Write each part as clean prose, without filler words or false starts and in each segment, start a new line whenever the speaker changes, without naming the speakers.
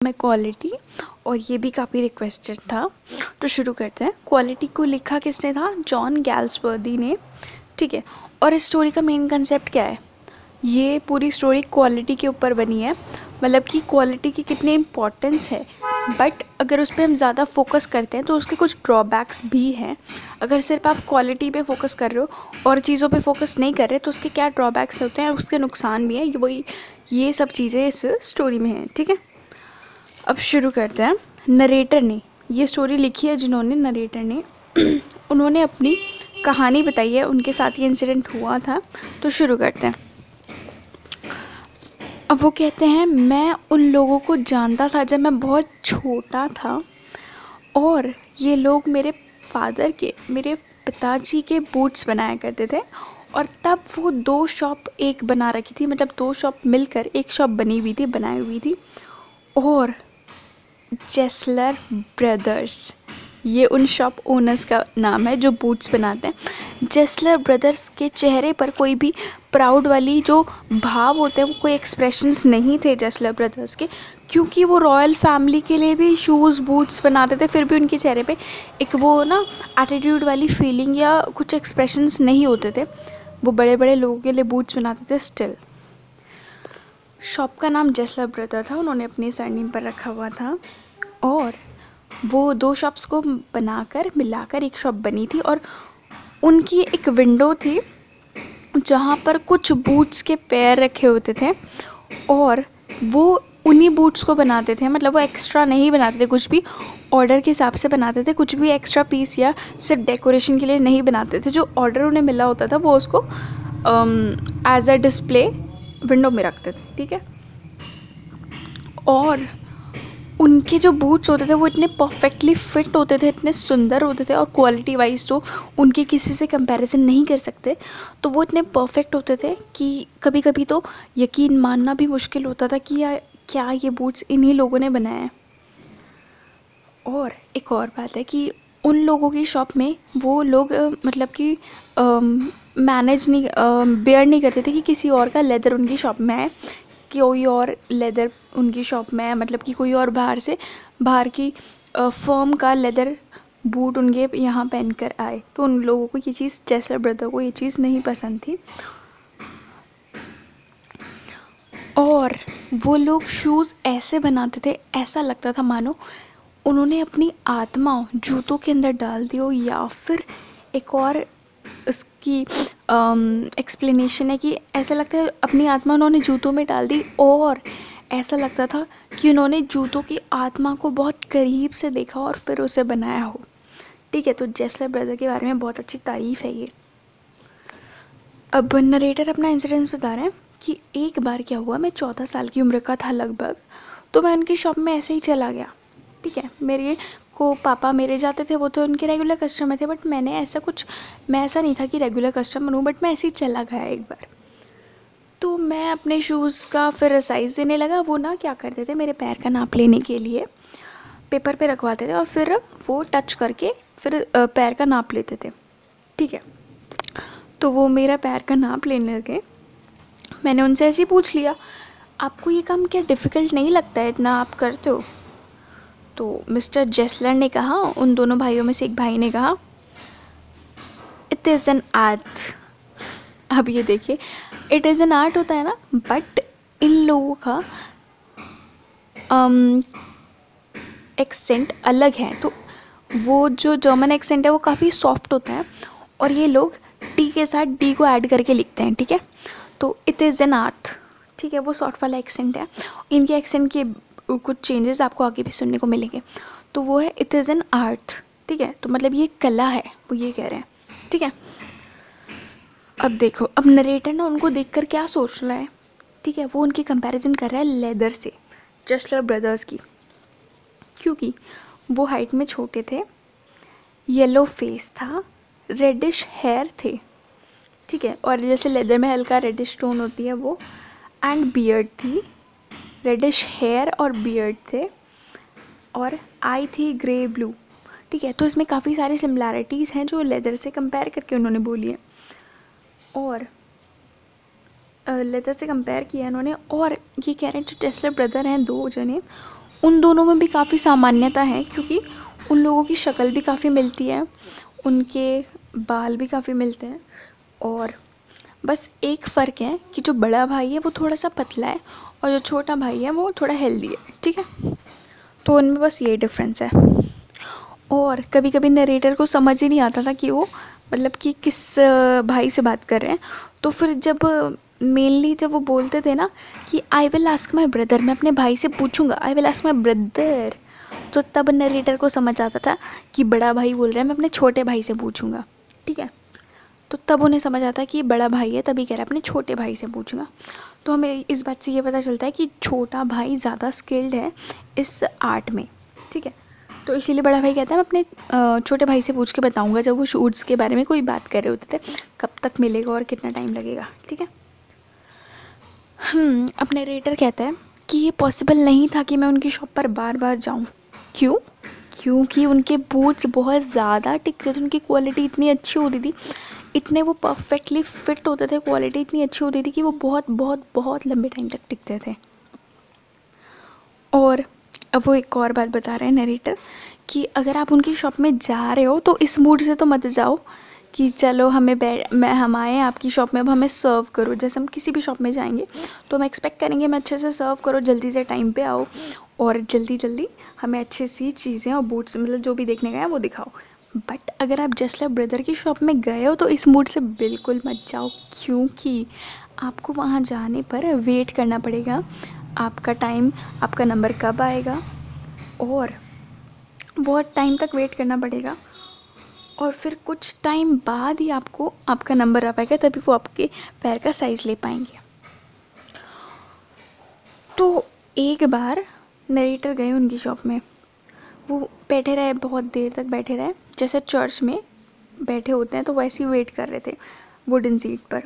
में क्वालिटी, और ये भी काफ़ी रिक्वेस्टेड था, तो शुरू करते हैं। क्वालिटी को लिखा किसने था? जॉन गैल्सवर्दी ने। ठीक है, और इस स्टोरी का मेन कंसेप्ट क्या है? ये पूरी स्टोरी क्वालिटी के ऊपर बनी है, मतलब कि क्वालिटी की कितनी इम्पोर्टेंस है, बट अगर उस पर हम ज़्यादा फोकस करते हैं तो उसके कुछ ड्रॉबैक्स भी हैं। अगर सिर्फ आप क्वालिटी पे फोकस कर रहे हो और चीज़ों पे फोकस नहीं कर रहे तो उसके क्या ड्रॉबैक्स होते हैं, उसके नुकसान भी हैं। वही ये सब चीज़ें इस स्टोरी में हैं। ठीक है, अब शुरू करते हैं। नरेटर ने ये स्टोरी लिखी है, जिन्होंने नरेटर ने उन्होंने अपनी कहानी बताई है, उनके साथ ये इंसिडेंट हुआ था। तो शुरू करते हैं। अब वो कहते हैं, मैं उन लोगों को जानता था जब मैं बहुत छोटा था, और ये लोग मेरे पिताजी के बूट्स बनाया करते थे, और तब वो 2 शॉप एक बना रखी थी, मतलब 2 शॉप मिलकर एक शॉप बनाई हुई थी। और जेस्लर ब्रदर्स, ये उन शॉप ओनर्स का नाम है जो बूट्स बनाते हैं। जेस्लर ब्रदर्स के चेहरे पर कोई भी प्राउड वाली जो भाव होते हैं, वो कोई एक्सप्रेशंस नहीं थे जेस्लर ब्रदर्स के, क्योंकि वो रॉयल फैमिली के लिए भी शूज़ बूट्स बनाते थे, फिर भी उनके चेहरे पे एक वो ना एटीट्यूड वाली फीलिंग या कुछ एक्सप्रेशंस नहीं होते थे। वो बड़े बड़े लोगों के लिए बूट्स बनाते थे। स्टिल शॉप का नाम जेस्लर ब्रदर था, उन्होंने अपने सरनेम पर रखा हुआ था, और वो 2 शॉप्स को बनाकर मिलाकर एक शॉप बनी थी। और उनकी एक विंडो थी जहाँ पर कुछ बूट्स के पैर रखे होते थे, और वो उन्हीं बूट्स को बनाते थे, मतलब वो एक्स्ट्रा नहीं बनाते थे, कुछ भी ऑर्डर के हिसाब से बनाते थे, कुछ भी एक्स्ट्रा पीस या सिर्फ डेकोरेशन के लिए नहीं बनाते थे। जो ऑर्डर उन्हें मिला होता था वो उसको एज अ डिस्प्ले विंडो में रखते थे। ठीक है, और उनके जो बूट्स होते थे वो इतने परफेक्टली फिट होते थे, इतने सुंदर होते थे, और क्वालिटी वाइज तो उनके किसी से कंपैरिजन नहीं कर सकते। तो वो इतने परफेक्ट होते थे कि कभी कभी तो यकीन मानना भी मुश्किल होता था कि क्या ये बूट्स इन्हीं लोगों ने बनाए हैं। और एक और बात है कि उन लोगों की शॉप में वो लोग मतलब कि मैनेज नहीं बेयर नहीं करते थे कि किसी और का लेदर उनकी शॉप में है, कोई और लेदर उनकी शॉप में है, मतलब कि कोई और बाहर की फर्म का लेदर बूट उनके यहाँ पहन कर आए। तो उन लोगों को ये चीज़, जेस्लर ब्रदर को ये चीज़ नहीं पसंद थी, और वो लोग शूज़ ऐसे बनाते थे, ऐसा लगता था मानो उन्होंने अपनी आत्मा जूतों के अंदर डाल दी हो। या फिर एक और इसकी एक्सप्लेनेशन है कि ऐसा लगता है अपनी आत्मा उन्होंने जूतों में डाल दी, और ऐसा लगता था कि उन्होंने जूतों की आत्मा को बहुत करीब से देखा और फिर उसे बनाया हो। ठीक है, तो जेस्लर ब्रदर के बारे में बहुत अच्छी तारीफ़ है ये। अब नरेटर अपना इंसिडेंस बता रहे हैं कि एक बार क्या हुआ, मैं 14 साल की उम्र का था लगभग, तो मैं उनकी शॉप में ऐसे ही चला गया। ठीक है, मेरे को पापा मेरे जाते थे, वो तो उनके रेगुलर कस्टमर थे, बट मैं ऐसा नहीं था कि रेगुलर कस्टमर हूँ, बट मैं ऐसे ही चला गया एक बार। तो मैं अपने शूज़ का फिर साइज़ देने लगा। वो ना क्या करते थे, मेरे पैर का नाप लेने के लिए पेपर पे रखवाते थे, और फिर वो टच करके फिर पैर का नाप लेते थे। ठीक है, तो वो मेरा पैर का नाप लेने लगे। मैंने उनसे ऐसे ही पूछ लिया, आपको ये काम क्या डिफ़िकल्ट नहीं लगता है, इतना आप करते हो? तो मिस्टर जेस्लर ने कहा, उन दोनों भाइयों में से एक भाई ने कहा, इट इज़ एन आर्ट। अब ये देखिए, इट इज़ एन आर्ट होता है ना, बट इन लोगों का एक्सेंट अलग है। तो वो जो जर्मन एक्सेंट है वो काफ़ी सॉफ्ट होता है, और ये लोग टी के साथ डी को ऐड करके लिखते हैं। ठीक है, तो इट इज़ एन आर्ट। ठीक है, वो सॉफ्ट वाला एक्सेंट है। इनके एक्सेंट के कुछ चेंजेस आपको आगे भी सुनने को मिलेंगे। तो वो है इट इज़ एन आर्ट। ठीक है, तो मतलब ये कला है, वो ये कह रहे हैं। ठीक है, अब देखो, अब नरेटर ना उनको देखकर क्या सोच रहा है। ठीक है, वो उनकी कंपैरिजन कर रहा है लेदर से, जेस्लर ब्रदर्स की, क्योंकि वो हाइट में छोटे थे, येलो फेस था, रेडिश हेयर थे। ठीक है, और जैसे लेदर में हल्का रेडिश टोन होती है वो, एंड बियर्ड थी, रेडिश हेयर और बियर्ड थे, और आई थी ग्रे ब्लू। ठीक है, तो इसमें काफ़ी सारी सिमिलैरिटीज़ हैं जो लेदर से कंपेयर करके उन्होंने बोली है, और लेदर से कंपेयर किया उन्होंने। और ये कह रहे हैं जो टेस्लर ब्रदर हैं 2 जने, उन दोनों में भी काफ़ी सामान्यता है, क्योंकि उन लोगों की शक्ल भी काफ़ी मिलती है, उनके बाल भी काफ़ी मिलते हैं, और बस एक फ़र्क है कि जो बड़ा भाई है वो थोड़ा सा पतला है और जो छोटा भाई है वो थोड़ा हेल्दी है, ठीक है। तो उनमें बस ये डिफरेंस है। और कभी कभी नरेटर को समझ ही नहीं आता था कि वो मतलब कि किस भाई से बात कर रहे हैं। तो फिर जब मेनली जब वो बोलते थे ना कि I will ask my brother, मैं अपने भाई से पूछूंगा, I will ask my brother, तो तब नरेटर को समझ आता था कि बड़ा भाई बोल रहा है मैं अपने छोटे भाई से पूछूंगा, ठीक है। तो तब उन्हें समझ आता है कि ये बड़ा भाई है, तभी कह रहा है अपने छोटे भाई से पूछूंगा। तो हमें इस बात से ये पता चलता है कि छोटा भाई ज़्यादा स्किल्ड है इस आर्ट में, ठीक है। तो इसीलिए बड़ा भाई कहता है मैं अपने छोटे भाई से पूछ के बताऊंगा, जब वो शूट्स के बारे में कोई बात कर रहे होते थे, कब तक मिलेगा और कितना टाइम लगेगा, ठीक है। अब नरेटर कहता है कि ये पॉसिबल नहीं था कि मैं उनकी शॉप पर बार बार जाऊं। क्यों? क्योंकि उनके बूट्स बहुत ज़्यादा टिकते थे, उनकी क्वालिटी इतनी अच्छी होती थी, इतने वो परफेक्टली फिट होते थे, क्वालिटी इतनी अच्छी होती थी कि वो बहुत बहुत बहुत लंबे टाइम तक टिकते थे। और अब वो एक और बात बता रहे हैं नरेटर कि अगर आप उनकी शॉप में जा रहे हो तो इस मूड से तो मत जाओ कि चलो हम आए आपकी शॉप में, अब हमें सर्व करो। जैसे हम किसी भी शॉप में जाएंगे तो हम एक्सपेक्ट करेंगे हमें अच्छे से सर्व करो, जल्दी से टाइम पे आओ और जल्दी जल्दी हमें अच्छी सी चीज़ें और बूट्स मतलब जो भी देखने गए हैं वो दिखाओ। बट अगर आप जसलर ब्रदर की शॉप में गए हो तो इस मूड से बिल्कुल मत जाओ, क्योंकि आपको वहाँ जाने पर वेट करना पड़ेगा, आपका टाइम, आपका नंबर कब आएगा, और बहुत टाइम तक वेट करना पड़ेगा, और फिर कुछ टाइम बाद ही आपको आपका नंबर आ पाएगा, तभी वो आपके पैर का साइज़ ले पाएंगे। तो एक बार नरेटर गए उनकी शॉप में, वो बैठे रहे, बहुत देर तक बैठे रहे, जैसे चर्च में बैठे होते हैं तो वैसे ही वेट कर रहे थे वुडन सीट पर,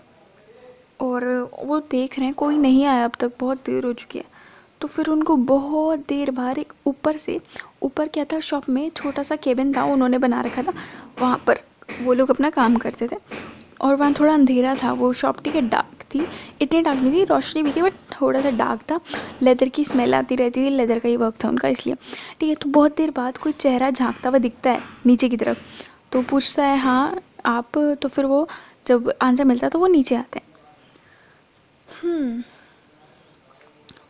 और वो देख रहे हैं कोई नहीं आया अब तक, बहुत देर हो चुकी है। तो फिर उनको बहुत देर बाद एक ऊपर क्या था, शॉप में छोटा सा केबिन था उन्होंने बना रखा था, वहाँ पर वो लोग अपना काम करते थे, और वहाँ थोड़ा अंधेरा था, वो शॉप ठीक है डार्क थी, इतनी डार्क नहीं थी, रोशनी भी थी बट थोड़ा सा डार्क था, लेदर की स्मेल आती रहती थी, लेदर का ही वर्क था उनका इसलिए, ठीक है। तो बहुत देर बाद कोई चेहरा झांकता हुआ दिखता है नीचे की तरफ, तो पूछता है हाँ आप, तो फिर वो जब आंसर मिलता है तो वो नीचे आते हैं।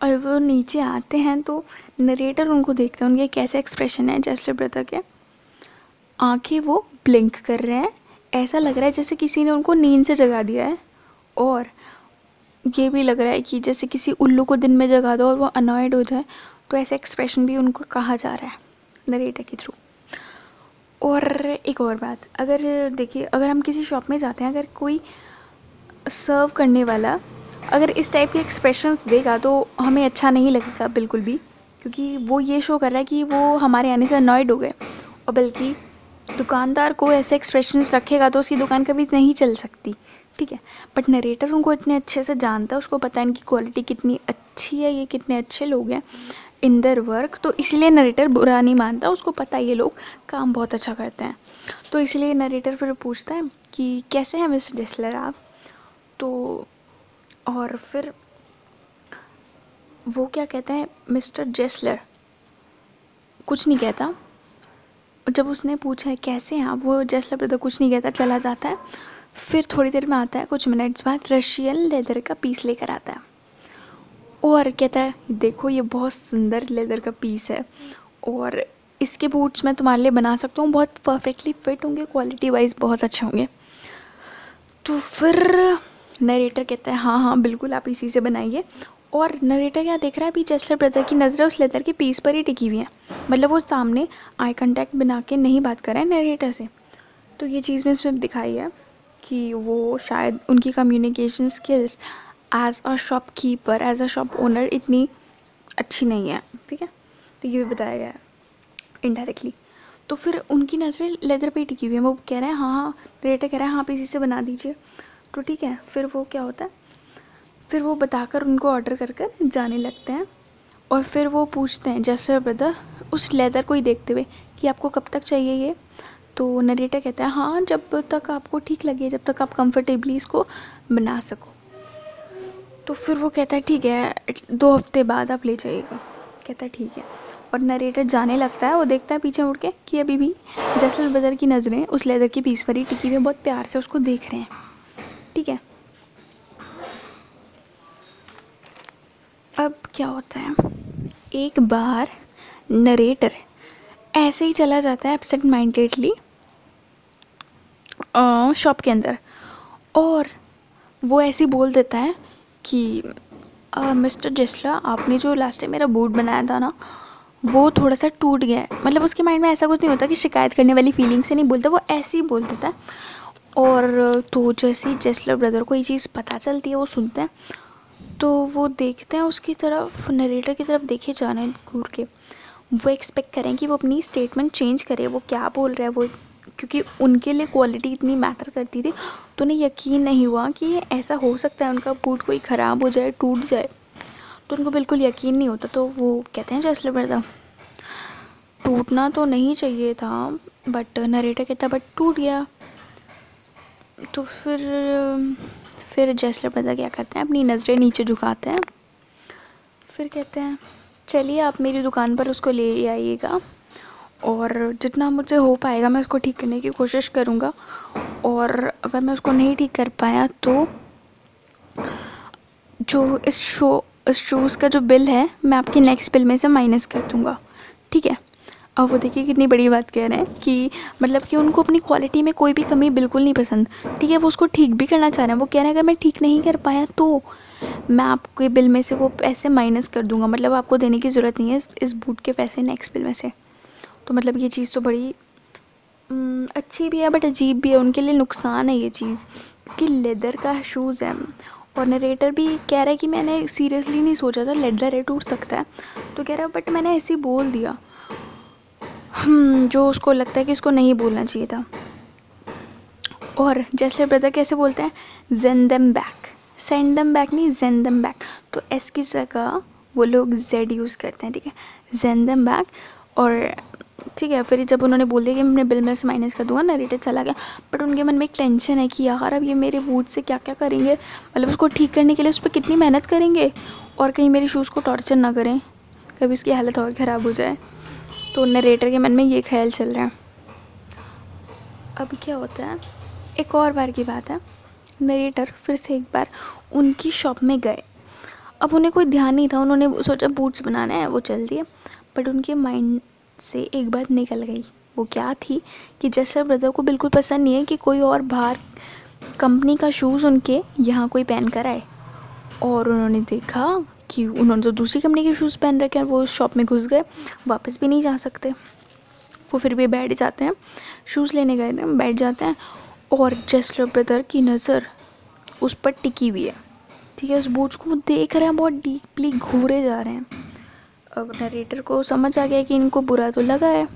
और वो नीचे आते हैं तो नरेटर उनको देखते हैं, उनके कैसे एक्सप्रेशन है जसलर ब्रदर के, आंखें वो ब्लिंक कर रहे हैं, ऐसा लग रहा है जैसे किसी ने उनको नींद से जगा दिया है, और ये भी लग रहा है कि जैसे किसी उल्लू को दिन में जगा दो और वो अनॉयड हो जाए, तो ऐसा एक्सप्रेशन भी उनको कहा जा रहा है नरेटर के थ्रू। और एक और बात, अगर देखिए अगर हम किसी शॉप में जाते हैं, अगर कोई सर्व करने वाला अगर इस टाइप के एक्सप्रेशंस देगा तो हमें अच्छा नहीं लगेगा बिल्कुल भी, क्योंकि वो ये शो कर रहा है कि वो हमारे आने से अनॉयड हो गए, और बल्कि दुकानदार को ऐसे एक्सप्रेशंस रखेगा तो उसकी दुकान कभी नहीं चल सकती, ठीक है। बट नरेटर उनको इतने अच्छे से जानता है, उसको पता है इनकी क्वालिटी कितनी अच्छी है, ये कितने अच्छे लोग हैं इन देयर वर्क, तो इसलिए नरेटर बुरा नहीं मानता, उसको पता है ये लोग काम बहुत अच्छा करते हैं। तो इसलिए नरेटर फिर पूछता है कि कैसे हैं मिस्टर जसलर आप, तो और फिर वो क्या कहता है, मिस्टर जेसलर कुछ नहीं कहता। जब उसने पूछा है कैसे हैं आप, वो जेसलर ब्रदर कुछ नहीं कहता, चला जाता है। फिर थोड़ी देर में आता है, कुछ मिनट्स बाद रशियन लेदर का पीस लेकर आता है और कहता है देखो ये बहुत सुंदर लेदर का पीस है, और इसके बूट्स मैं तुम्हारे लिए बना सकता हूँ, बहुत परफेक्टली फिट होंगे, क्वालिटी वाइज बहुत अच्छे होंगे। तो फिर नरेटर कहता है हाँ हाँ बिल्कुल आप इसी से बनाइए, और नरेटर क्या देख रहा है, अभी जसलर ब्रदर की नज़रें उस लेदर के पीस पर ही टिकी हुई हैं, मतलब वो सामने आई कांटेक्ट बना के नहीं बात कर रहा है नरेटर से। तो ये चीज़ में इसमें दिखाई है कि वो शायद उनकी communication skills as a shopkeeper, as a shop owner इतनी अच्छी नहीं है, ठीक है। तो ये भी बताया गया है इनडायरेक्टली। तो फिर उनकी नज़रें लेदर पे ही टिकी हुई हैं, वो कह रहे हैं हाँ हाँ, नरेटर कह रहा है हाँ आप इसी से बना दीजिए। तो ठीक है, फिर वो क्या होता है, फिर वो बताकर उनको ऑर्डर कर कर जाने लगते हैं, और फिर वो पूछते हैं जसलर ब्रदर उस लेदर को ही देखते हुए कि आपको कब तक चाहिए ये। तो नरेटर कहता है हाँ जब तक आपको ठीक लगे, जब तक आप कंफर्टेबली इसको बना सको। तो फिर वो कहता है ठीक है 2 हफ्ते बाद आप ले जाइएगा। कहता है ठीक है। और नरेटर जाने लगता है। वो देखता है पीछे मुड़ के कि अभी भी जैसल ब्रदर की नज़रें उस लेदर की पीस पर ही टिकी हुई, बहुत प्यार से उसको देख रहे हैं। ठीक है, अब क्या होता है, एक बार नरेटर ऐसे ही चला जाता है एब्सेंट माइंडेडली शॉप के अंदर, और वो ऐसे ही बोल देता है कि मिस्टर जेस्ला, आपने जो लास्ट टाइम मेरा बूट बनाया था ना, वो थोड़ा सा टूट गया है। मतलब उसके माइंड में ऐसा कुछ नहीं होता कि शिकायत करने वाली फीलिंग से नहीं बोलता, वो ऐसे ही बोल देता है। और तो जैसे ही जेस्लर ब्रदर को ये चीज़ पता चलती है, वो सुनते हैं, तो वो देखते हैं उसकी तरफ, नरेटर की तरफ देखे जा रहे हैं घूर के। वो एक्सपेक्ट करें कि वो अपनी स्टेटमेंट चेंज करे, वो क्या बोल रहा है वो, क्योंकि उनके लिए क्वालिटी इतनी मैटर करती थी। तो उन्हें यकीन नहीं हुआ कि ये ऐसा हो सकता है, उनका बूट कोई ख़राब हो जाए, टूट जाए, तो उनको बिल्कुल यकीन नहीं होता। तो वो कहते हैं जेस्लर ब्रदर, टूटना तो नहीं चाहिए था, बट नरेटर कहता बट टूट गया। तो फिर जेस्लर ब्रदर क्या करते हैं, अपनी नज़रें नीचे झुकाते हैं, फिर कहते हैं चलिए आप मेरी दुकान पर उसको ले आइएगा, और जितना मुझसे हो पाएगा मैं उसको ठीक करने की कोशिश करूँगा, और अगर मैं उसको नहीं ठीक कर पाया तो जो इस शूज़ का जो बिल है मैं आपके नेक्स्ट बिल में से माइनस कर दूँगा। ठीक है, अब वो देखिए कितनी बड़ी बात कह रहे हैं कि मतलब कि उनको अपनी क्वालिटी में कोई भी कमी बिल्कुल नहीं पसंद। ठीक है, वो उसको ठीक भी करना चाह रहे हैं। वो कह रहे हैं अगर मैं ठीक नहीं कर पाया तो मैं आपके बिल में से वो पैसे माइनस कर दूँगा, मतलब आपको देने की ज़रूरत नहीं है इस बूट के पैसे नेक्स्ट बिल में से। तो मतलब ये चीज़ तो बड़ी अच्छी भी है बट अजीब भी है, उनके लिए नुकसान है ये चीज़, क्योंकि लेदर का शूज़ है। और नरेटर भी कह रहा है कि मैंने सीरियसली नहीं सोचा था लेदर है, टूट सकता है। तो कह रहा है बट मैंने ऐसे ही बोल दिया, जो उसको लगता है कि उसको नहीं बोलना चाहिए था। और जेस्लर ब्रदर कैसे बोलते हैं, send them back, send them back नहीं, सेंड देम बैक। तो एस की जगह वो लोग जेड यूज़ करते हैं। ठीक है, सेंड देम बैक। और ठीक है, फिर जब उन्होंने बोल दिया कि मैं अपने बिल में से माइनस कर दूंगा, नरेटर चला गया। बट उनके मन में एक टेंशन है कि यार अब ये मेरे बूट से क्या क्या करेंगे, मतलब उसको ठीक करने के लिए उस पर कितनी मेहनत करेंगे, और कहीं मेरे शूज़ को टॉर्चर ना करें, कभी उसकी हालत और ख़राब हो जाए। तो नरेटर के मन में ये ख्याल चल रहा है। अब क्या होता है, एक और बार की बात है, नरेटर फिर से एक बार उनकी शॉप में गए। अब उन्हें कोई ध्यान नहीं था, उन्होंने सोचा बूट्स बनाना है, वो चल दिए। बट उनके माइंड से एक बात निकल गई। वो क्या थी कि जेस्लर ब्रदर को बिल्कुल पसंद नहीं है कि कोई और बाहर कंपनी का शूज़ उनके यहाँ कोई पहन कर आए। और उन्होंने देखा कि उन्होंने तो दूसरी कंपनी के शूज़ पहन रखे हैं, वो शॉप में घुस गए, वापस भी नहीं जा सकते। वो फिर भी बैठ जाते हैं, शूज़ लेने गए थे, बैठ जाते हैं, और जेस्लर ब्रदर की नज़र उस पर टिकी हुई है। ठीक है, उस बूट्स को वो देख रहे हैं, बहुत डीपली घूरे जा रहे हैं। अब नरेटर को समझ आ गया कि इनको बुरा तो लगा है।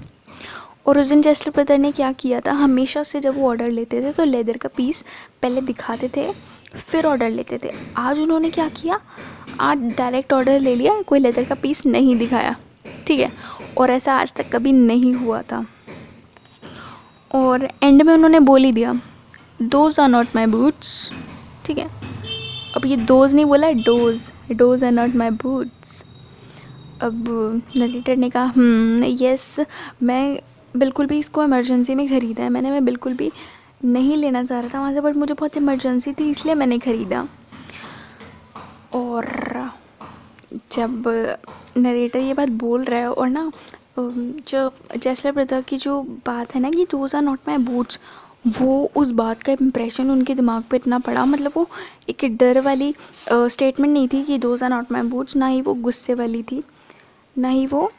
और उस दिन जेस्लर ब्रदर ने क्या किया था, हमेशा से जब वो ऑर्डर लेते थे तो लेदर का पीस पहले दिखाते थे फिर ऑर्डर लेते थे। आज उन्होंने क्या किया, आज डायरेक्ट ऑर्डर ले लिया, कोई लेदर का पीस नहीं दिखाया। ठीक है, और ऐसा आज तक कभी नहीं हुआ था। और एंड में उन्होंने बोल ही दिया, those are not my boots. ठीक है, अब ये दोज नहीं बोला, doze are not my boots. अब नरेटर ने कहा यस, मैं बिल्कुल भी इसको इमरजेंसी में ख़रीदा है, मैं बिल्कुल भी नहीं लेना चाह रहा था वहाँ से, बट मुझे बहुत इमरजेंसी थी इसलिए मैंने ख़रीदा। और जब नरेटर ये बात बोल रहा है, और ना जो जेस्लर ब्रदर की जो बात है ना कि those are not my boots, वो उस बात का इम्प्रेशन उनके दिमाग पे इतना पड़ा, मतलब वो एक डर वाली स्टेटमेंट नहीं थी कि those are not my boots, ना ही वो गुस्से वाली थी, ना ही वो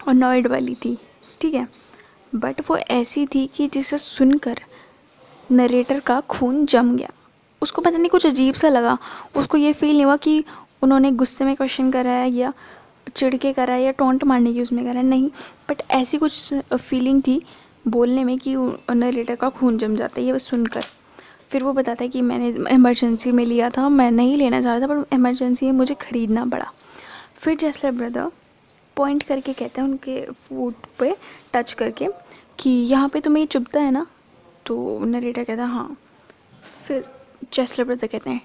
अनॉयड वाली थी। ठीक है, बट वो ऐसी थी कि जिसे सुनकर नरेटर का खून जम गया। उसको पता नहीं कुछ अजीब सा लगा, उसको ये फील नहीं हुआ कि उन्होंने गुस्से में क्वेश्चन करा है या चिढ़ के करा है या टोंट मारने की उसमें करा है, नहीं, बट ऐसी कुछ फीलिंग थी बोलने में कि नरेटर का खून जम जाता है ये बस सुनकर। फिर वो बताता है कि मैंने इमरजेंसी में लिया था, मैं नहीं लेना चाह रहा था, पर इमरजेंसी में मुझे ख़रीदना पड़ा। फिर जेस्लर ब्रदर पॉइंट करके कहते हैं उनके फूट पे टच करके कि यहाँ पे तुम्हें ये चुभता है ना, तो नरेटर कहता है हाँ। फिर जेस्लर ब्रदर कहते हैं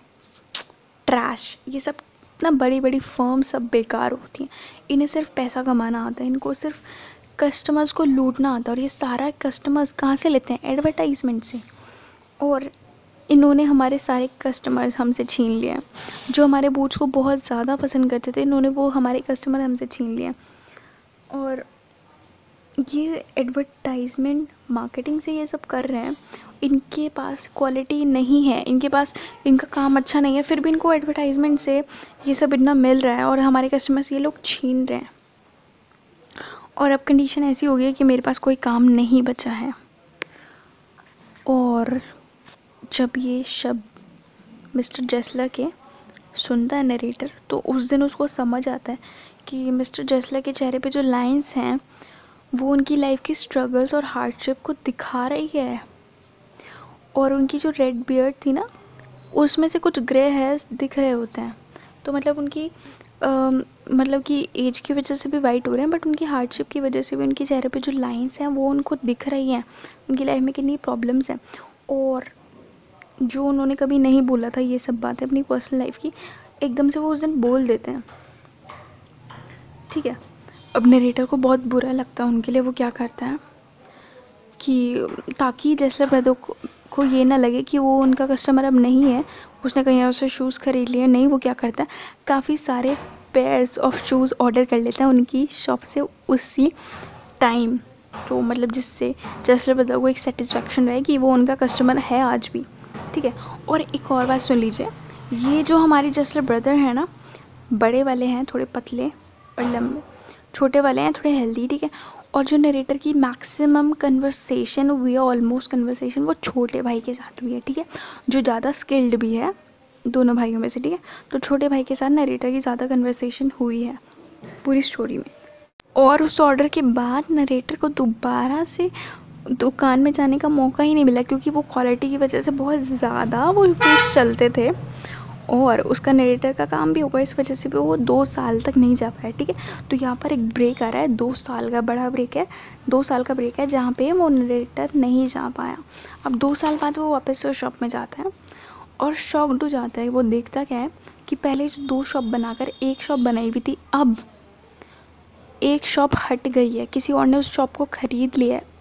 ट्रैश, ये सब ना बड़ी बड़ी फर्म सब बेकार होती हैं, इन्हें सिर्फ पैसा कमाना आता है, इनको सिर्फ कस्टमर्स को लूटना आता है। और ये सारा कस्टमर्स कहाँ से लेते हैं? एडवर्टाइजमेंट से। और इन्होंने हमारे सारे कस्टमर्स हमसे छीन लिए हैं। जो हमारे बूट्स को बहुत ज़्यादा पसंद करते थे, इन्होंने वो हमारे कस्टमर हमसे छीन लिए हैं। और ये एडवर्टाइजमेंट मार्केटिंग से ये सब कर रहे हैं। इनके पास क्वालिटी नहीं है, इनके पास इनका काम अच्छा नहीं है, फिर भी इनको एडवर्टाइजमेंट से ये सब इतना मिल रहा है और हमारे कस्टमर्स ये लोग छीन रहे हैं। और अब कंडीशन ऐसी हो गई है कि मेरे पास कोई काम नहीं बचा है। और जब ये शब्द मिस्टर जेसलर के सुनता है नरेटर, तो उस दिन उसको समझ आता है कि मिस्टर जेसलर के चेहरे पे जो लाइंस हैं वो उनकी लाइफ की स्ट्रगल्स और हार्डशिप को दिखा रही है। और उनकी जो रेड बियर्ड थी ना, उसमें से कुछ ग्रे हेयर्स दिख रहे होते हैं। तो मतलब उनकी मतलब कि एज की वजह से भी वाइट हो रहे हैं, बट उनकी हार्डशिप की वजह से भी उनके चेहरे पे जो लाइंस हैं वो उनको दिख रही हैं, उनकी लाइफ में कितनी प्रॉब्लम्स हैं। और जो उन्होंने कभी नहीं बोला था ये सब बातें अपनी पर्सनल लाइफ की, एकदम से वो उस दिन बोल देते हैं। ठीक है, अब नरेटर को बहुत बुरा लगता है उनके लिए। वो क्या करता है कि ताकि जेसलर ब्रदर को ये ना लगे कि वो उनका कस्टमर अब नहीं है, उसने कहीं और से शूज़ खरीद लिए, नहीं, वो क्या करता है काफ़ी सारे पेयर्स ऑफ शूज़ ऑर्डर कर लेता है उनकी शॉप से उसी टाइम। तो मतलब जिससे जेसलर ब्रदर को एक सेटिस्फेक्शन रहे कि वो उनका कस्टमर है आज भी। ठीक है, और एक और बात सुन लीजिए, ये जो हमारे जेसलर ब्रदर हैं ना, बड़े वाले हैं थोड़े पतले और लंबे, छोटे वाले हैं थोड़े हेल्दी। ठीक है, और जो नरेटर की मैक्सिमम कन्वर्सेशन हुई है, ऑलमोस्ट कन्वर्सेशन, वो छोटे भाई के साथ हुई है। ठीक है, जो ज़्यादा स्किल्ड भी है दोनों भाइयों में से। ठीक है, तो छोटे भाई के साथ नरेटर की ज़्यादा कन्वर्सेशन हुई है पूरी स्टोरी में। और उस ऑर्डर के बाद नरेटर को दोबारा से दुकान में जाने का मौका ही नहीं मिला, क्योंकि वो क्वालिटी की वजह से बहुत ज़्यादा वो बूट्स चलते थे और उसका नरेटर का काम भी होगा, इस वजह से भी वो 2 साल तक नहीं जा पाया। ठीक है, तो यहाँ पर एक ब्रेक आ रहा है, 2 साल का बड़ा ब्रेक है, 2 साल का ब्रेक है जहाँ पे वो नरेटर नहीं जा पाया। अब 2 साल बाद वो वापस से शॉप में जाता है और शॉक्ड हो जाता है। वो देखता क्या है कि पहले जो 2 शॉप बनाकर एक शॉप बनाई हुई थी, अब एक शॉप हट गई है, किसी और ने उस शॉप को ख़रीद लिया है,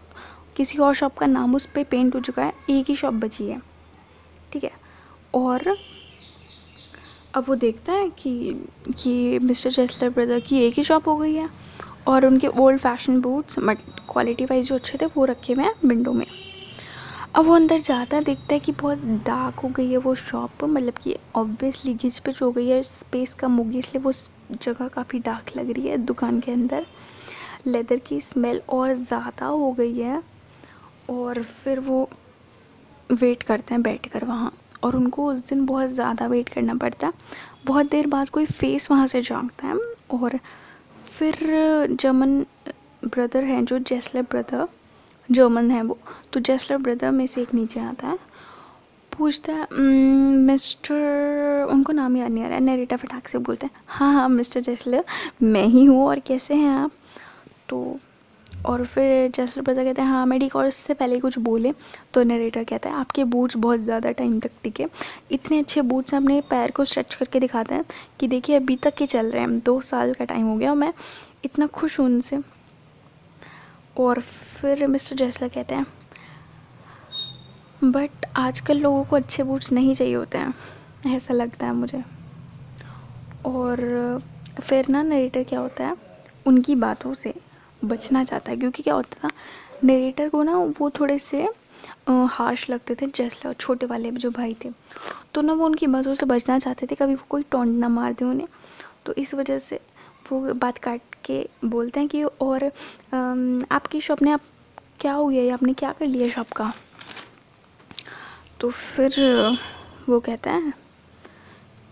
किसी और शॉप का नाम उस पर पेंट हो चुका है, एक ही शॉप बची है। ठीक है, और अब वो देखता है कि ये मिस्टर जेसलर ब्रदर की एक ही शॉप हो गई है और उनके old fashion boots but quality wise जो अच्छे थे वो रखे हुए हैं विंडो में। अब वो अंदर जाता है, देखता है कि बहुत डार्क हो गई है वो शॉप, मतलब कि ऑब्वियसली घिच पिच हो गई है, स्पेस कम होगी, इसलिए वो जगह काफ़ी डार्क लग रही है। दुकान के अंदर लेदर की स्मेल और ज़्यादा हो गई है। और फिर वो वेट करते हैं बैठ कर वहाँ, और उनको उस दिन बहुत ज़्यादा वेट करना पड़ता है। बहुत देर बाद कोई फेस वहाँ से झांकता है और फिर जर्मन ब्रदर हैं, जो जेसलर ब्रदर जर्मन है वो, तो जेसलर ब्रदर में से एक नीचे आता है, पूछता है मिस्टर, उनको नाम याद नहीं आ रहा है, नरेटर फटाक से बोलते हैं हाँ हाँ मिस्टर जेसलर मैं ही हूँ, और कैसे हैं आप। तो और फिर जेसलर ब्रदर कहते हैं हाँ मैं ठीक, और इससे पहले कुछ बोले तो नरेटर कहता है आपके बूट्स बहुत ज़्यादा टाइम तक टिके, इतने अच्छे बूट्स अपने पैर को स्ट्रेच करके दिखाते हैं कि देखिए अभी तक के चल रहे हैं, 2 साल का टाइम हो गया, मैं इतना खुश हूँ उनसे। और फिर मिस्टर जेसलर कहते हैं बट आजकल लोगों को अच्छे बूट्स नहीं चाहिए होते हैं, ऐसा लगता है मुझे। और फिर ना नरेटर क्या होता है, उनकी बातों से बचना चाहता है, क्योंकि क्या होता था नरेटर को ना वो थोड़े से हार्श लगते थे जेसलर, छोटे वाले जो भाई थे, तो ना वो उनकी बातों से बचना चाहते थे, कभी वो कोई टोंट ना मार दे उन्हें। तो इस वजह से वो बात काट के बोलते हैं कि और आपकी शॉप ने आप क्या हो गया, आपने क्या कर लिया शॉप का। तो फिर वो कहता है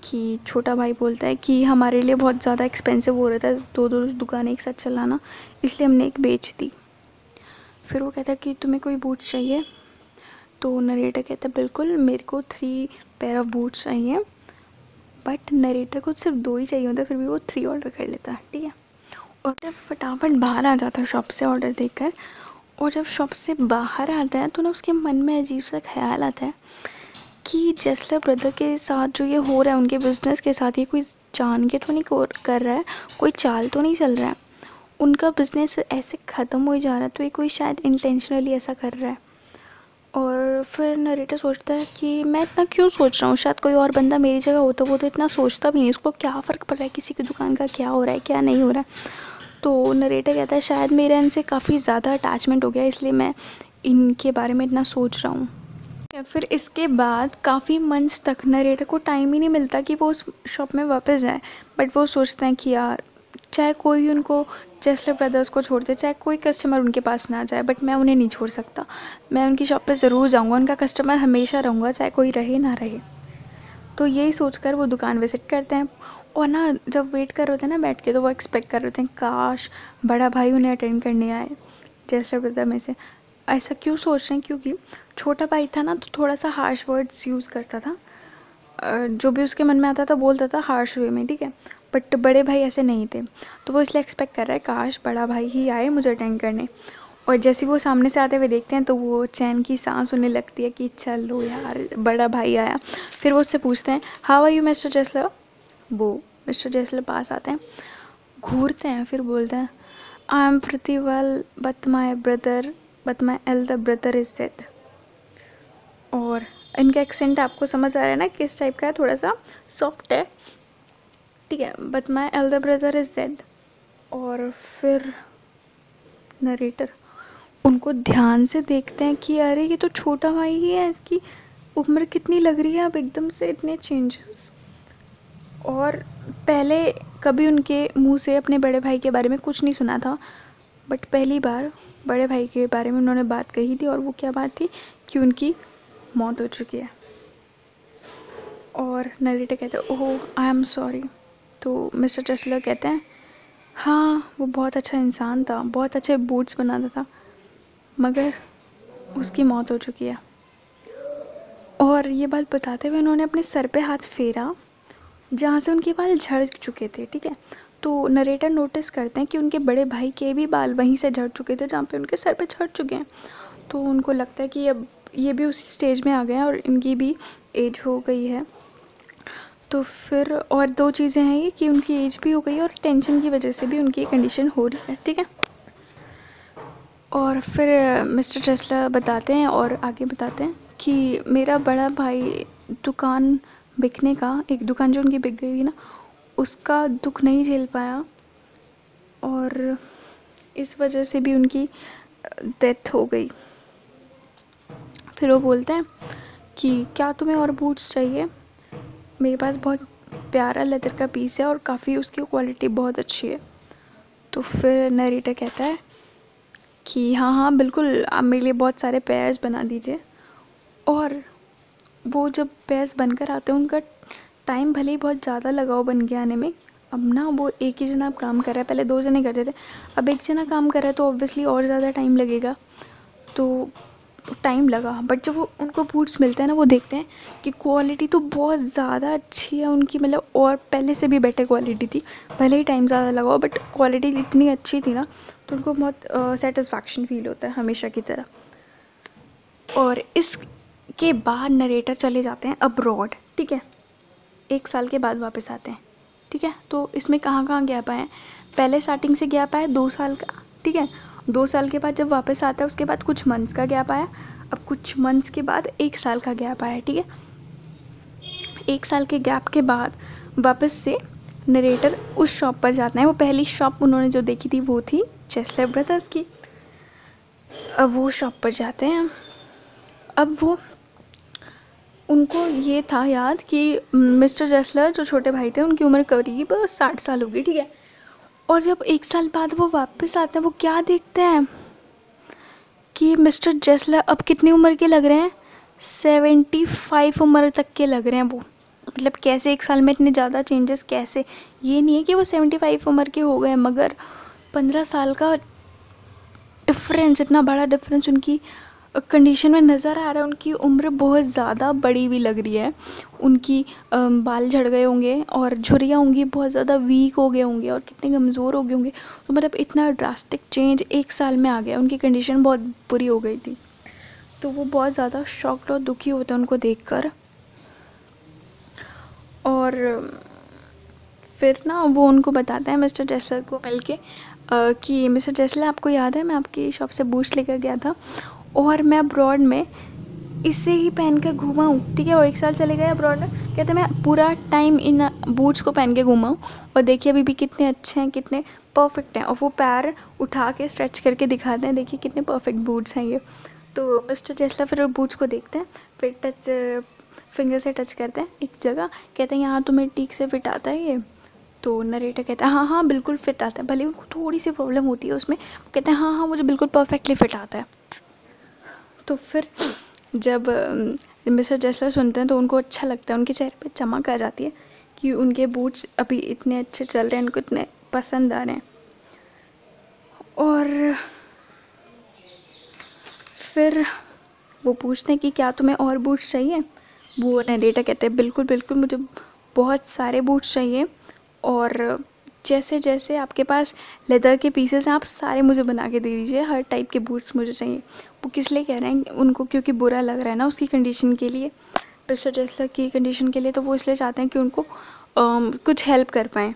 कि छोटा भाई बोलता है कि हमारे लिए बहुत ज़्यादा एक्सपेंसिव हो रहा था 2 दुकानें एक साथ चलाना, इसलिए हमने एक बेच दी। फिर वो कहता है कि तुम्हें कोई बूट्स चाहिए, तो नरेटर कहता है बिल्कुल मेरे को 3 पेयर ऑफ बूट्स चाहिए, बट नरेटर को सिर्फ 2 ही चाहिए होता है, फिर भी वो 3 ऑर्डर कर लेता है। ठीक है, और जब फटाफट बाहर आ जाता है शॉप से ऑर्डर देकर, और जब शॉप से बाहर आता है तो ना उसके मन में अजीब सा ख्याल आता है कि जेसलर ब्रदर के साथ जो ये हो रहा है, उनके बिजनेस के साथ ये कोई जान के तो नहीं कर रहा है, कोई चाल तो नहीं चल रहा है, उनका बिजनेस ऐसे ख़त्म हो जा रहा है, तो ये कोई शायद इंटेंशनली ऐसा कर रहा है। और फिर नरेटर सोचता है कि मैं इतना क्यों सोच रहा हूँ, शायद कोई और बंदा मेरी जगह होता वो तो इतना सोचता भी नहीं, उसको क्या फ़र्क पड़ रहा है किसी की दुकान का क्या हो रहा है क्या नहीं हो रहा है। तो नरेटर कहता है शायद मेरे इनसे काफ़ी ज़्यादा अटैचमेंट हो गया, इसलिए मैं इनके बारे में इतना सोच रहा हूँ। या फिर इसके बाद काफ़ी मंथ्स तक नरेटर को टाइम ही नहीं मिलता कि वो उस शॉप में वापस जाए, बट वो सोचते हैं कि यार चाहे कोई उनको जेसलर ब्रदर्स को छोड़ दे, चाहे कोई कस्टमर उनके पास ना जाए, बट मैं उन्हें नहीं छोड़ सकता, मैं उनकी शॉप पे ज़रूर जाऊंगा, उनका कस्टमर हमेशा रहूँगा चाहे कोई रहे ना रहे। तो यही सोचकर वो दुकान विज़िट करते हैं। और ना जब वेट कर रहे होते हैं ना बैठ के, तो वो एक्सपेक्ट कर रहे होते हैं काश बड़ा भाई उन्हें अटेंड करने आए जेसलर ब्रदर में से। ऐसा क्यों सोच रहे हैं, क्योंकि छोटा भाई था ना तो थोड़ा सा हार्श वर्ड्स यूज़ करता था, जो भी उसके मन में आता था बोलता था हार्श वे में, ठीक है, बट बड़े भाई ऐसे नहीं थे। तो वो इसलिए एक्सपेक्ट कर रहा है काश बड़ा भाई ही आए मुझे अटेंड करने। और जैसे वो सामने से आते हुए देखते हैं तो वो चैन की सांस उन्हें लगती है कि चलो यार बड़ा भाई आया। फिर वो उससे पूछते हैं हाउ आर यू मिस्टर जेसलर। वो मिस्टर जेसलर पास आते हैं, घूरते हैं, फिर बोलते हैं I am pretty well but my elder brother is dead. और इनका एक्सेंट आपको समझ आ रहा है ना किस टाइप का है, थोड़ा सा सॉफ्ट है, ठीक है, but my elder brother is dead. और फिर नरेटर उनको ध्यान से देखते हैं कि अरे ये तो छोटा भाई ही है, इसकी उम्र कितनी लग रही है अब एकदम से इतने चेंजेस। और पहले कभी उनके मुंह से अपने बड़े भाई के बारे में कुछ नहीं सुना था, बट पहली बार बड़े भाई के बारे में उन्होंने बात कही थी, और वो क्या बात थी कि उनकी मौत हो चुकी है। और नरेटर कहते हैं ओह आई एम सॉरी। तो मिस्टर जेसलर कहते हैं हाँ वो बहुत अच्छा इंसान था, बहुत अच्छे बूट्स बनाता था, मगर उसकी मौत हो चुकी है। और ये बात बताते हुए उन्होंने अपने सर पे हाथ फेरा जहाँ से उनके बाल झड़ चुके थे, ठीक है। तो नरेटर नोटिस करते हैं कि उनके बड़े भाई के भी बाल वहीं से झड़ चुके थे जहाँ पे उनके सर पे झड़ चुके हैं। तो उनको लगता है कि अब ये भी उसी स्टेज में आ गए हैं और इनकी भी एज हो गई है। तो फिर और दो चीज़ें हैं ये कि उनकी एज भी हो गई है और टेंशन की वजह से भी उनकी कंडीशन हो रही है, ठीक है। और फिर मिस्टर जेसलर बताते हैं और आगे बताते हैं कि मेरा बड़ा भाई दुकान बिकने का, एक दुकान जो उनकी बिक गई थी ना, उसका दुख नहीं झेल पाया और इस वजह से भी उनकी डेथ हो गई। फिर वो बोलते हैं कि क्या तुम्हें और बूट्स चाहिए, मेरे पास बहुत प्यारा लेदर का पीस है और काफ़ी उसकी क्वालिटी बहुत अच्छी है। तो फिर नरेटर कहता है कि हाँ हाँ बिल्कुल आप मेरे लिए बहुत सारे पेयर्स बना दीजिए। और वो जब पेयर्स बनकर आते हैं उनका टाइम भले ही बहुत ज़्यादा लगा हो बन के आने में, अब ना वो एक ही जना काम कर रहा है, पहले दो जने करते थे, अब एक जना काम कर रहा है तो ऑब्वियसली और ज़्यादा टाइम लगेगा, तो टाइम लगा। बट जब वो उनको बूट्स मिलते हैं ना वो देखते हैं कि क्वालिटी तो बहुत ज़्यादा अच्छी है उनकी, मतलब और पहले से भी बेटर क्वालिटी थी, भले ही टाइम ज़्यादा लगा हो बट क्वालिटी इतनी अच्छी थी ना, तो उनको बहुत सेटिस्फैक्शन फील होता है हमेशा की तरह। और इसके बाद नरेटर चले जाते हैं अब्रॉड, ठीक है, 1 साल के बाद वापस आते हैं, ठीक है। तो इसमें कहाँ कहाँ गैप आए, पहले स्टार्टिंग से गैप आया 2 साल का, ठीक है, 2 साल के बाद जब वापस आता है उसके बाद कुछ मंथ्स का गैप आया, अब कुछ मंथ्स के बाद 1 साल का गैप आया, ठीक है। 1 साल के गैप के बाद वापस से नरेटर उस शॉप पर जाते हैं, वो पहली शॉप उन्होंने जो देखी थी वो थी जेसलर ब्रदर्स की। अब वो शॉप पर जाते हैं, अब वो उनको ये था याद कि मिस्टर जेसलर जो छोटे भाई थे उनकी उम्र करीब 60 साल होगी, ठीक है। और जब 1 साल बाद वो वापस आते हैं वो क्या देखते हैं कि मिस्टर जेसलर अब कितनी उम्र के लग रहे हैं, 75 उम्र तक के लग रहे हैं वो। मतलब कैसे 1 साल में इतने ज़्यादा चेंजेस कैसे, ये नहीं है कि वो 75 उम्र के हो गए, मगर 15 साल का डिफरेंस, इतना बड़ा डिफरेंस उनकी कंडीशन में नज़र आ रहा है। उनकी उम्र बहुत ज़्यादा बड़ी भी लग रही है, उनकी बाल झड़ गए होंगे और झुर्रियाँ होंगी बहुत ज़्यादा वीक हो गए होंगे और कितने कमज़ोर हो गए होंगे। तो मतलब इतना ड्रास्टिक चेंज 1 साल में आ गया, उनकी कंडीशन बहुत बुरी हो गई थी। तो वो बहुत ज़्यादा शॉक्ड और दुखी होते हैं उनको देखकर। और फिर ना वो उनको बताता है मिस्टर जेसलर को मिल के कि मिस्टर जेसलर, आपको याद है मैं आपकी शॉप से बूट्स लेकर गया था और मैं अब्रॉड में इसे ही पहन कर घूमा हूँ, ठीक है। वो 1 साल चले गए अब्रॉड में, कहते मैं पूरा टाइम इन बूट्स को पहन के घूमा हूँ और देखिए अभी भी कितने अच्छे हैं, कितने परफेक्ट हैं। और वो पैर उठा के स्ट्रेच करके दिखाते हैं, देखिए कितने परफेक्ट बूट्स हैं ये। तो मिस्टर जेसलर फिर बूट्स को देखते हैं, फिर फिंगर से टच करते हैं एक जगह, कहते हैं यहाँ तुम्हें ठीक से फिट आता है ये। तो नरेटर कहता है हाँ हाँ बिल्कुल फिट आता है, भले उनको थोड़ी सी प्रॉब्लम होती है उसमें, कहते हैं हाँ हाँ मुझे बिल्कुल परफेक्टली फिट आता है। तो फिर जब मिस्टर जेसलर सुनते हैं तो उनको अच्छा लगता है, उनके चेहरे पे चमक आ जाती है कि उनके बूट्स अभी इतने अच्छे चल रहे हैं, उनको इतने पसंद आ रहे हैं। और फिर वो पूछते हैं कि क्या तुम्हें और बूट्स चाहिए। वो नरेटर कहते हैं बिल्कुल बिल्कुल, मुझे बहुत सारे बूट्स चाहिए और जैसे जैसे आपके पास लेदर के पीसेस हैं आप सारे मुझे बना के दे दीजिए, हर टाइप के बूट्स मुझे चाहिए। वो किस लिए कह रहे हैं उनको, क्योंकि बुरा लग रहा है ना उसकी कंडीशन के लिए, मिस्टर जेसलर की कंडीशन के लिए। तो वो इसलिए चाहते हैं कि उनको कुछ हेल्प कर पाएँ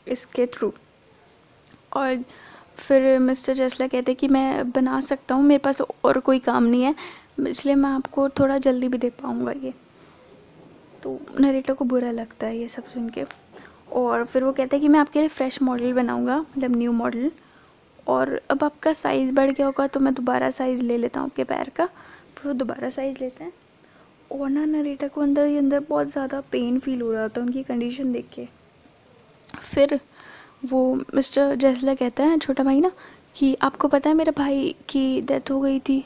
इसके थ्रू। और फिर मिस्टर जेसलर कहते हैं कि मैं बना सकता हूँ, मेरे पास और कोई काम नहीं है, इसलिए मैं आपको थोड़ा जल्दी भी दे पाऊँगा ये। तो नरेटर को बुरा लगता है ये सब सुन के। और फिर वो कहता है कि मैं आपके लिए फ़्रेश मॉडल बनाऊँगा, मतलब न्यू मॉडल, और अब आपका साइज़ बढ़ गया होगा तो मैं दोबारा साइज़ ले लेता हूँ आपके पैर का। फिर वो दोबारा साइज़ लेते हैं और ना नरेटर को अंदर ही अंदर बहुत ज़्यादा पेन फील हो रहा था उनकी कंडीशन देख के। फिर वो मिस्टर जेसलर कहता है छोटा भाई ना कि आपको पता है मेरे भाई की डेथ हो गई थी,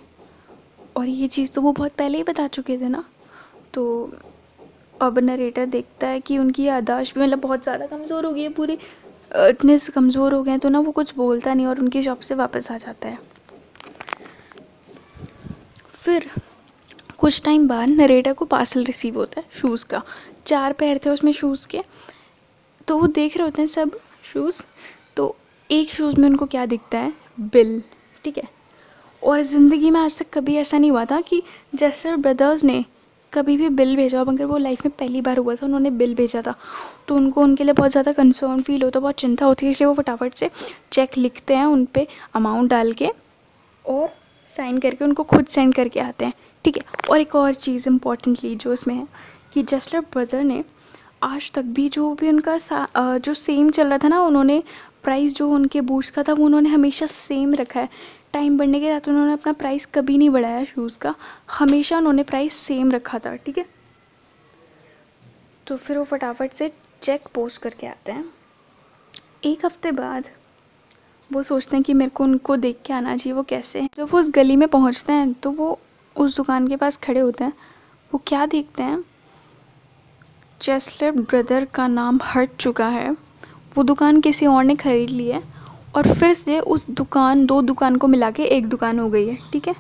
और ये चीज़ तो वो बहुत पहले ही बता चुके थे ना। तो अब नरेटर देखता है कि उनकी याददाश्त भी मतलब बहुत ज़्यादा कमज़ोर हो गई है, पूरी इतने कमज़ोर हो गए हैं, तो ना वो कुछ बोलता नहीं और उनकी शॉप से वापस आ जाता है। फिर कुछ टाइम बाद नरेटर को पार्सल रिसीव होता है शूज़ का, 4 पैर थे उसमें शूज़ के। तो वो देख रहे होते हैं सब शूज़, तो एक शूज़ में उनको क्या दिखता है, बिल, ठीक है। और ज़िंदगी में आज तक कभी ऐसा नहीं हुआ था कि जेसलर ब्रदर्स ने कभी भी बिल भेजा हो, मगर वो लाइफ में पहली बार हुआ था, उन्होंने बिल भेजा था। तो उनको उनके लिए बहुत ज़्यादा कंसर्न फील होता है, बहुत चिंता होती है, इसलिए वो फटाफट से चेक लिखते हैं उन पे अमाउंट डाल के और साइन करके उनको खुद सेंड करके आते हैं, ठीक है। और एक और चीज़ इम्पॉर्टेंटली जो इसमें है कि जेसलर ब्रदर ने आज तक भी जो भी उनका जो सेम चल रहा था ना, उन्होंने प्राइस जो उनके बूट्स का था वो उन्होंने हमेशा सेम रखा है। टाइम बढ़ने के साथ उन्होंने अपना प्राइस कभी नहीं बढ़ाया शूज़ का, हमेशा उन्होंने प्राइस सेम रखा था, ठीक है। तो फिर वो फटाफट से चेक पोस्ट करके आते हैं। 1 हफ्ते बाद वो सोचते हैं कि मेरे को उनको देख के आना चाहिए वो कैसे हैं। जब वो उस गली में पहुंचते हैं तो वो उस दुकान के पास खड़े होते हैं। वो क्या देखते हैं, जेसलर ब्रदर का नाम हट चुका है, वो दुकान किसी और ने ख़रीद ली है और फिर से उस दुकान 2 दुकान को मिला के 1 दुकान हो गई है, ठीक है।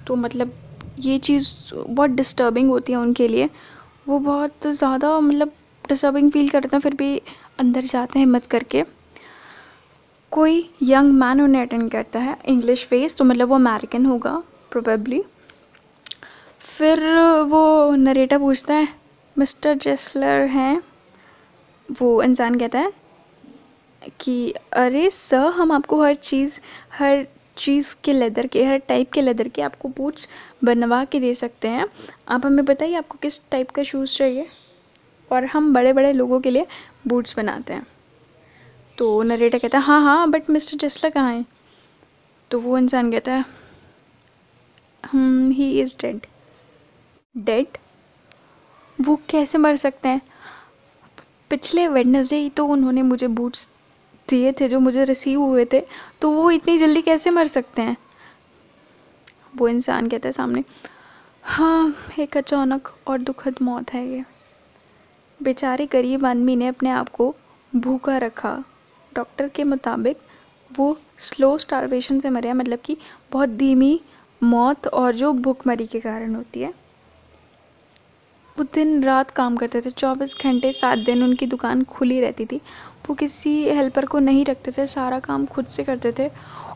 तो मतलब ये चीज़ बहुत डिस्टर्बिंग होती है उनके लिए, वो बहुत ज़्यादा मतलब डिस्टर्बिंग फील करते हैं, फिर भी अंदर जाते हैं हिम्मत करके। कोई यंग मैन उन्हें अटेंड करता है, इंग्लिश फेस, तो मतलब वो अमेरिकन होगा प्रोबेबली। फिर वो नरेटर पूछता है मिस्टर जेसलर हैं। वो इंसान कहता है कि अरे सर, हम आपको हर चीज़ के लेदर के, हर टाइप के लेदर के आपको बूट्स बनवा के दे सकते हैं। आप हमें बताइए आपको किस टाइप का शूज़ चाहिए, और हम बड़े बड़े लोगों के लिए बूट्स बनाते हैं। तो नरेटर कहता है हाँ हाँ, बट मिस्टर जेसलर कहाँ हैं। तो वो इंसान कहता है ही इज़ डेड। डेड? वो कैसे मर सकते हैं, पिछले वेडनेसडे ही तो उन्होंने मुझे बूट्स दिए थे जो मुझे रिसीव हुए थे, तो वो इतनी जल्दी कैसे मर सकते हैं। वो इंसान कहता है सामने, हाँ एक अचानक और दुखद मौत है ये। बेचारे गरीब आदमी ने अपने आप को भूखा रखा। डॉक्टर के मुताबिक वो स्लो स्टारवेशन से मरे हैं, मतलब कि बहुत धीमी मौत, और जो भूखमरी के कारण होती है। वो दिन रात काम करते थे, 24 घंटे 7 दिन उनकी दुकान खुली रहती थी। वो किसी हेल्पर को नहीं रखते थे, सारा काम खुद से करते थे।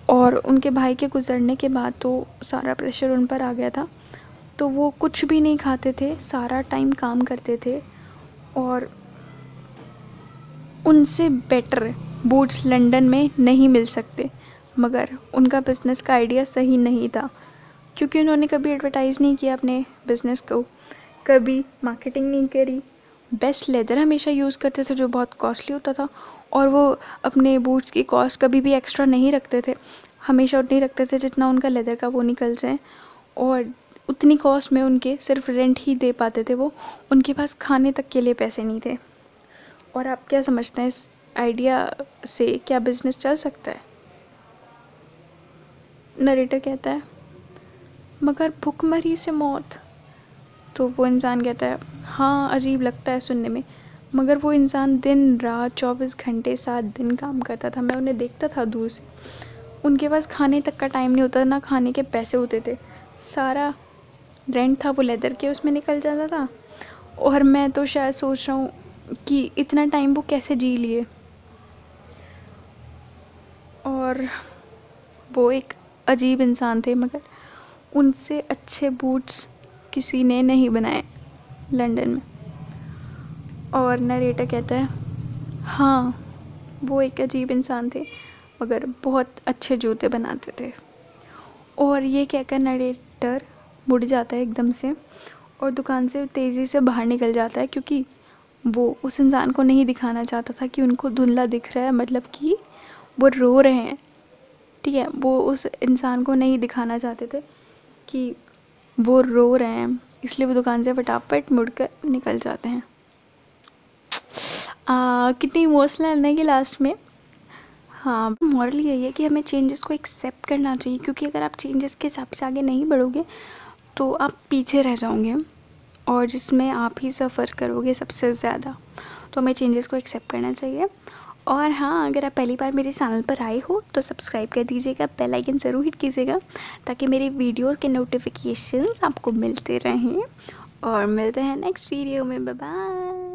और उनके भाई के गुज़रने के बाद तो सारा प्रेशर उन पर आ गया था, तो वो कुछ भी नहीं खाते थे, सारा टाइम काम करते थे। और उनसे बेटर बूट्स लंदन में नहीं मिल सकते, मगर उनका बिज़नेस का आइडिया सही नहीं था, क्योंकि उन्होंने कभी एडवर्टाइज़ नहीं किया अपने बिज़नेस को, कभी मार्केटिंग नहीं करी। बेस्ट लेदर हमेशा यूज़ करते थे जो बहुत कॉस्टली होता था, और वो अपने बूट्स की कॉस्ट कभी भी एक्स्ट्रा नहीं रखते थे, हमेशा उतनी रखते थे जितना उनका लेदर का वो निकल जाए, और उतनी कॉस्ट में उनके सिर्फ रेंट ही दे पाते थे वो, उनके पास खाने तक के लिए पैसे नहीं थे। और आप क्या समझते हैं, इस आइडिया से क्या बिज़नेस चल सकता है? नरेटर कहता है मगर भुखमरी से मौत। तो वो इंसान कहता है हाँ, अजीब लगता है सुनने में, मगर वो इंसान दिन रात 24 घंटे 7 दिन काम करता था। मैं उन्हें देखता था दूर से, उनके पास खाने तक का टाइम नहीं होता, ना खाने के पैसे होते थे, सारा रेंट था वो लेदर के उसमें निकल जाता था। और मैं तो शायद सोच रहा हूँ कि इतना टाइम वो कैसे जी लिए। और वो एक अजीब इंसान थे, मगर उनसे अच्छे बूट्स किसी ने नहीं बनाए लंदन में। और नरेटर कहता है हाँ, वो एक अजीब इंसान थे, मगर बहुत अच्छे जूते बनाते थे। और ये कहकर नरेटर मुड़ जाता है एकदम से और दुकान से तेज़ी से बाहर निकल जाता है, क्योंकि वो उस इंसान को नहीं दिखाना चाहता था कि उनको धुंधला दिख रहा है, मतलब कि वो रो रहे हैं। ठीक है, वो उस इंसान को नहीं दिखाना चाहते थे कि वो रो रहे हैं, इसलिए वो दुकान से फटाफट मुड़कर निकल जाते हैं। कितनी इमोशनल है ना कि लास्ट में। हाँ, मॉरल यही है कि हमें चेंजेस को एक्सेप्ट करना चाहिए, क्योंकि अगर आप चेंजेस के हिसाब से आगे नहीं बढ़ोगे तो आप पीछे रह जाओगे, और जिसमें आप ही सफ़र करोगे सबसे ज़्यादा। तो हमें चेंजेस को एक्सेप्ट करना चाहिए। और हाँ, अगर आप पहली बार मेरे चैनल पर आए हो तो सब्सक्राइब कर दीजिएगा, बेल आइकन ज़रूर हिट कीजिएगा, ताकि मेरी वीडियो के नोटिफिकेशंस आपको मिलते रहें। और मिलते हैं नेक्स्ट वीडियो में, बाय बाय।